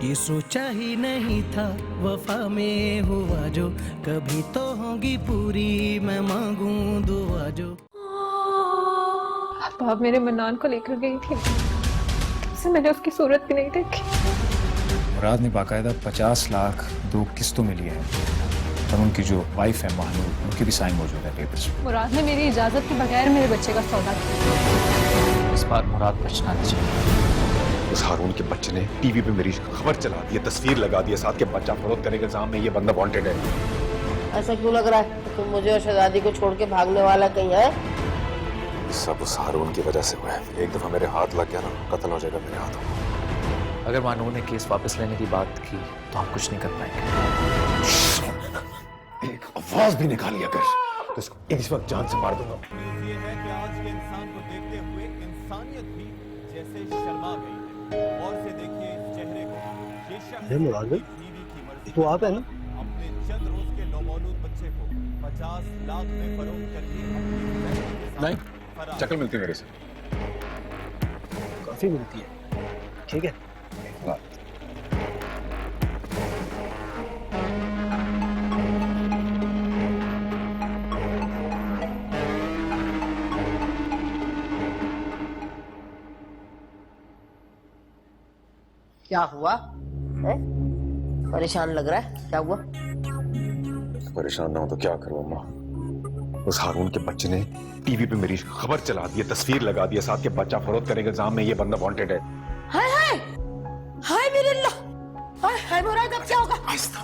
ये सोचा ही नहीं था वफा में हुआ जो, कभी तो होगी पूरी मैं मांगूं दुआ जो। आप मेरे मन्नान को लेकर गई थी, उसे मैंने उसकी सूरत भी नहीं देखी। मुराद ने बाकायदा 50 लाख 2 किस्तों में लिए हैं और उनकी जो वाइफ है महानूर, उनके भी साइन मौजूद है पेपर्स में। मुराद ने मेरी इजाजत के बगैर मेरे बच्चे का सौदा किया। इस बार मुराद बचना नहीं चाहिए। उस हारून के बच्चे ने टीवी पे मेरी खबर चला दी है, तस्वीर लगा दी है, साथ के बच्चा फरोख्त करने के इल्जाम में ये बंदा वांटेड है। ऐसा क्यों लग रहा है कि तुम मुझे और शहजादी को छोड़ के भागने वाला कहीं है? सब उस हारून की वजह से हुआ है। एक दफा मेरे हाथ लग गया ना, कत्ल हो जाएगा मेरे हाथों। अगर मानूर ने केस वापस लेने की बात की तो हम कुछ नहीं कर पाएंगे। एक आवाज भी निकाली अगर तो इसको इस वक्त जान से मार दूंगा। ये है कि आज के इंसान को देखते हुए इंसानियत भी जैसे शर्मा गई है। और से देखिए इस चेहरे को। ये शख्स बीवी की मर्जी तो आप है ना? अपने चंद रोज के नौमौलूद बच्चे को 50 लाख में फरोख्त करके नहीं, शक्ल मिलती मेरे से। काफी मिलती है, ठीक है। क्या हुआ है? परेशान लग रहा है, क्या हुआ? परेशान ना हो तो क्या करूं अम्मा। उस हारून के बच्चे ने टीवी पे मेरी खबर चला दी है, तस्वीर लगा दी है, साथ के बच्चा फरोख्त करने के इल्जाम में ये बंदा वांटेड है। हाय हाय हाय मेरे अल्लाह, हाय हाय मुराद, अब क्या होगा? आहिस्ता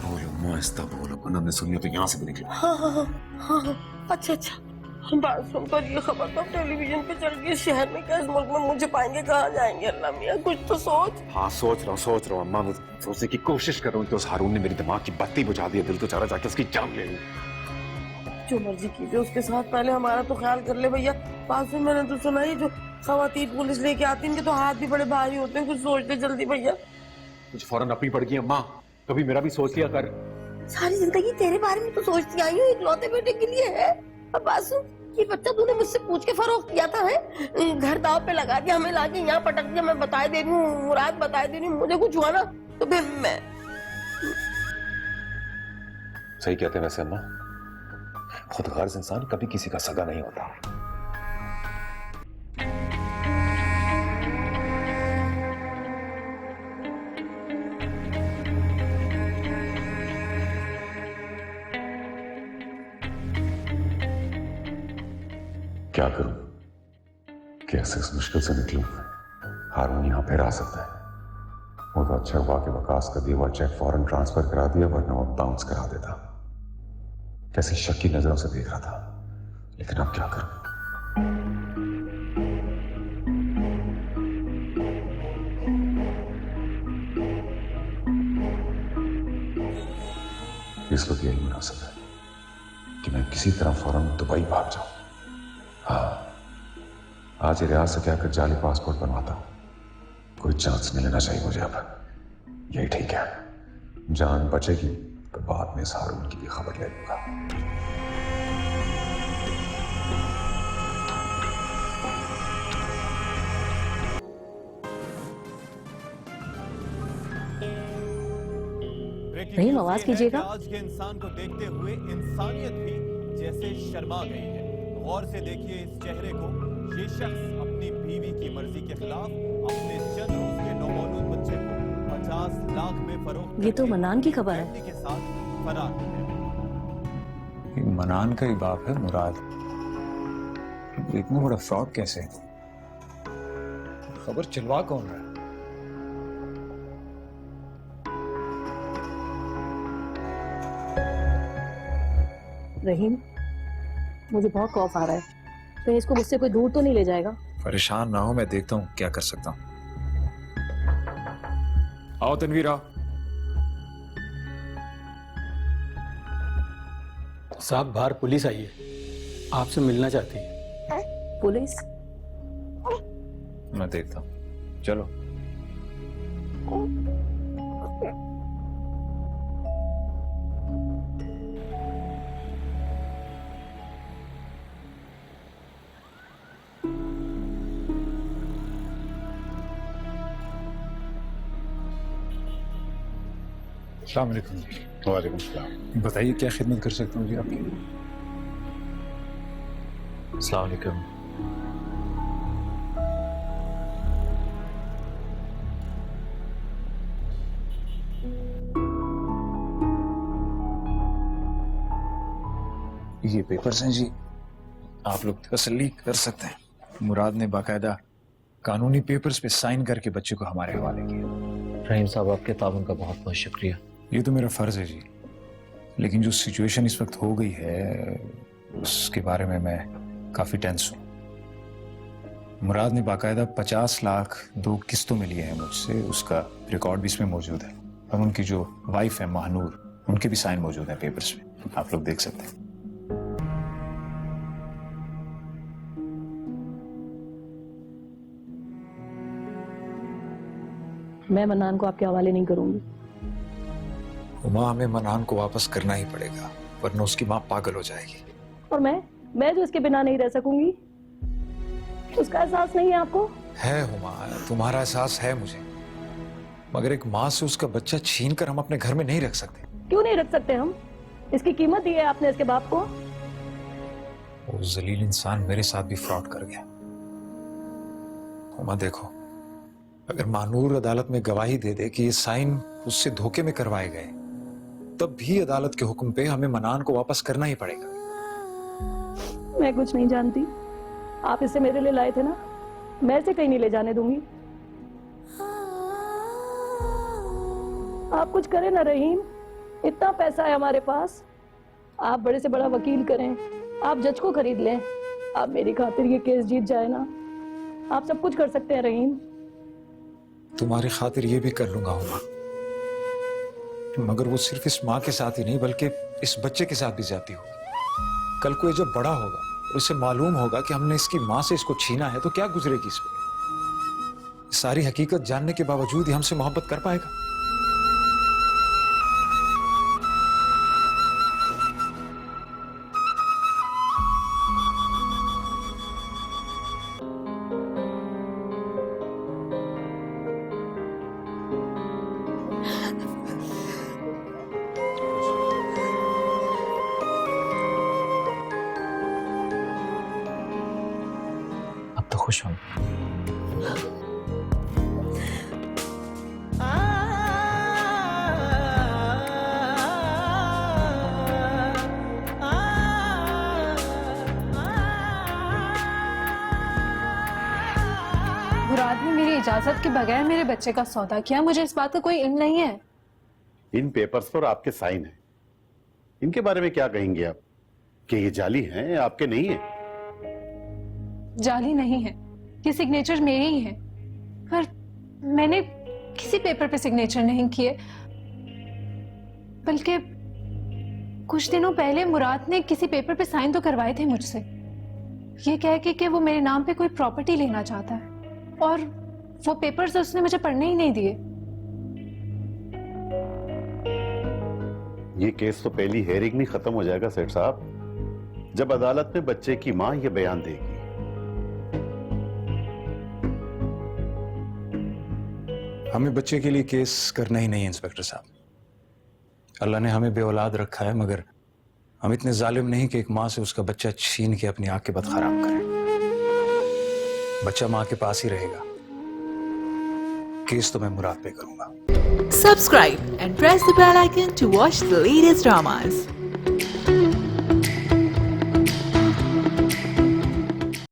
बोलो अम्मा, आहिस्ता बोलो, वरना मैं सुनिए तो यहाँ से भी निकला। हाँ, अच्छा अच्छा। बात सुनकर ये खबर तो टेलीविजन पे चल गई, शहर में क्या, इस मुल्क में मुझे पाएंगे, कहाँ जाएंगे? अल्लाह मियाँ कुछ तो सोच। हाँ सोच रहा हूँ अम्मा, मैं सोचने की कोशिश कर रहा हूँ कि उस हारून ने मेरी दिमाग की बत्ती बुझा दी है। दिल तो चाह रहा जाके उसकी जान ले लूं। जो मर्जी कीजिए उसके साथ, पहले हमारा तो ख्याल कर ले भैया। पास में मैंने तो सुना ही, जो खवातीन पुलिस लेके आती हैं, इनके तो हाथ भी बड़े भारी होते हैं, कुछ सोच ले जल्दी भैया। मुझे फौरन अपनी पड़ गई अम्मा, कभी मेरा भी सोच लिया कर। सारी जिंदगी तेरे बारे में तो सोचती आई हूँ, इकलौते बेटे के लिए है। अब बासु, ये बच्चा तूने मुझसे पूछ के फरोख्त किया था, है घर दाव पे लगा दिया, हमें लाके यहाँ पटक दिया। मैं बता दे रही हूँ मुराद, बता दे रही हूँ, मुझे कुछ हुआ ना तो फिर मैं। सही कहते हैं वैसे अम्मा, खुदगार्ज इंसान कभी किसी का सगा नहीं होता। क्या करूं, कैसे इस मुश्किल से निकलूं? हारून यहाँ पे आ सकता है। वो तो अच्छा हुआ कि वकास का दिया हुआ चेक फौरन ट्रांसफर करा दिया, वरना वो बाउंस करा देता। कैसी शक की नजरों से देख रहा था, लेकिन अब क्या करूं? इस वक्त यही मुनासिब है कि मैं किसी तरह फौरन दुबई भाग जाऊं। हाँ, आज ही रियाज से क्या कर जाली पासपोर्ट बनवाता हूं। कोई चांस नहीं लेना चाहिए मुझे अब, यही ठीक है। जान बचेगी तो बाद में इस हारून की भी खबर ले लूंगा। रहीम, आवाज कीजिएगा। आज के इंसान को देखते हुए इंसानियत भी जैसे शर्मा गई है। गौर से देखिए इस चेहरे को। ये शख्स अपनी बीवी की मर्जी के खिलाफ अपने चंद रोज के नौमौलूद बच्चे को 50 लाख में फरोख्त, ये तो मनान की खबर है, के साथ फरार है। मनान का ही बाप है मुराद, इतना बड़ा फ्रॉड कैसे? खबर चिलवा कौन रहा है? रहीम मुझे बहुत खौफ आ रहा है, कहीं इसको मुझसे कोई दूर तो नहीं ले जाएगा। परेशान ना हो, मैं देखता हूँ क्या कर सकता हूँ। आओ तनवीर आओ। साहब बाहर पुलिस आई है, आपसे मिलना चाहती है। पुलिस? मैं देखता हूँ, चलो। अस्सलाम वालेकुम जी। वालेकुम सलाम। बताइए क्या खिदमत कर सकता हूँ जी आपकी? अस्सलाम वालेकुम। ये पेपर्स हैं जी, आप लोग तसल्ली कर सकते हैं। मुराद ने बाकायदा कानूनी पेपर्स पे साइन करके बच्चे को हमारे हवाले किया। रहीम साहब, आपके ताउन का बहुत बहुत शुक्रिया। ये तो मेरा फर्ज है जी, लेकिन जो सिचुएशन इस वक्त हो गई है उसके बारे में मैं काफी टेंस हूँ। मुराद ने बाकायदा 50 लाख 2 किस्तों में लिए हैं मुझसे, उसका रिकॉर्ड भी इसमें मौजूद है। और उनकी जो वाइफ है महानूर, उनके भी साइन मौजूद है पेपर्स में, आप लोग देख सकते हैं। मैं मन्नान को आपके हवाले नहीं करूंगी। उमा, हमें मनान को वापस करना ही पड़ेगा, वरना उसकी माँ पागल हो जाएगी। और मैं जो इसके बिना नहीं रह सकूंगी, उसका एहसास नहीं है आपको? है हुमा, तुम्हारा एहसास है मुझे, मगर एक माँ से उसका बच्चा छीन कर हम अपने घर में नहीं रख सकते। क्यों नहीं रख सकते हम? इसकी कीमत दी है आपने इसके बाप को। वो जलील इंसान मेरे साथ भी फ्रॉड कर गया। हुमा देखो, अगर मानूर अदालत में गवाही दे दे कि ये साइन उससे धोखे में करवाए गए, तब भी अदालत के हुक्म पे हमें मनान को वापस करना ही पड़ेगा। मैं कुछ नहीं जानती, आप इसे मेरे लिए लाए थे ना, मैं इसे कहीं नहीं ले जाने दूंगी। आप कुछ करें ना रहीम, इतना पैसा है हमारे पास। आप बड़े से बड़ा वकील करें, आप जज को खरीद लें, आप मेरी खातिर ये केस जीत जाए ना, आप सब कुछ कर सकते हैं रहीम। तुम्हारी खातिर ये भी कर लूंगा हुमा, मगर वो सिर्फ इस माँ के साथ ही नहीं बल्कि इस बच्चे के साथ भी जाती होगी। कल को ये जब बड़ा होगा और उसे मालूम होगा कि हमने इसकी माँ से इसको छीना है, तो क्या गुजरेगी इस पे? सारी हकीकत जानने के बावजूद ही हमसे मोहब्बत कर पाएगा? अब तो खुश हूँ। मुराद ने मेरी इजाजत के बगैर मेरे बच्चे का सौदा किया, मुझे इस बात का कोई इल्म नहीं है। इन पेपर्स पर आपके साइन हैं, इनके बारे में क्या कहेंगे आप? कि ये जाली हैं, आपके नहीं है? जाली नहीं है, ये सिग्नेचर मेरे ही हैं, पर मैंने किसी पेपर पे सिग्नेचर नहीं किए। बल्कि कुछ दिनों पहले मुराद ने किसी पेपर पे साइन तो करवाए थे मुझसे, ये कह के कि वो मेरे नाम पे कोई प्रॉपर्टी लेना चाहता है, और वो पेपर्स उसने मुझे पढ़ने ही नहीं दिए। ये केस तो पहली हेयरिंग में खत्म हो जाएगा सेठ साहब, जब अदालत में बच्चे की मां ये बयान देगी। हमें बच्चे के लिए केस करना ही नहीं है इंस्पेक्टर साहब। अल्लाह ने हमें बेऔलाद रखा है, मगर हम इतने जालिम नहीं कि एक माँ से उसका बच्चा छीन के अपनी आंख के बद खराब करें। बच्चा माँ के पास ही रहेगा। केस तो मैं मुराद पे करूंगा। Subscribe and press the bell icon to watch the latest dramas.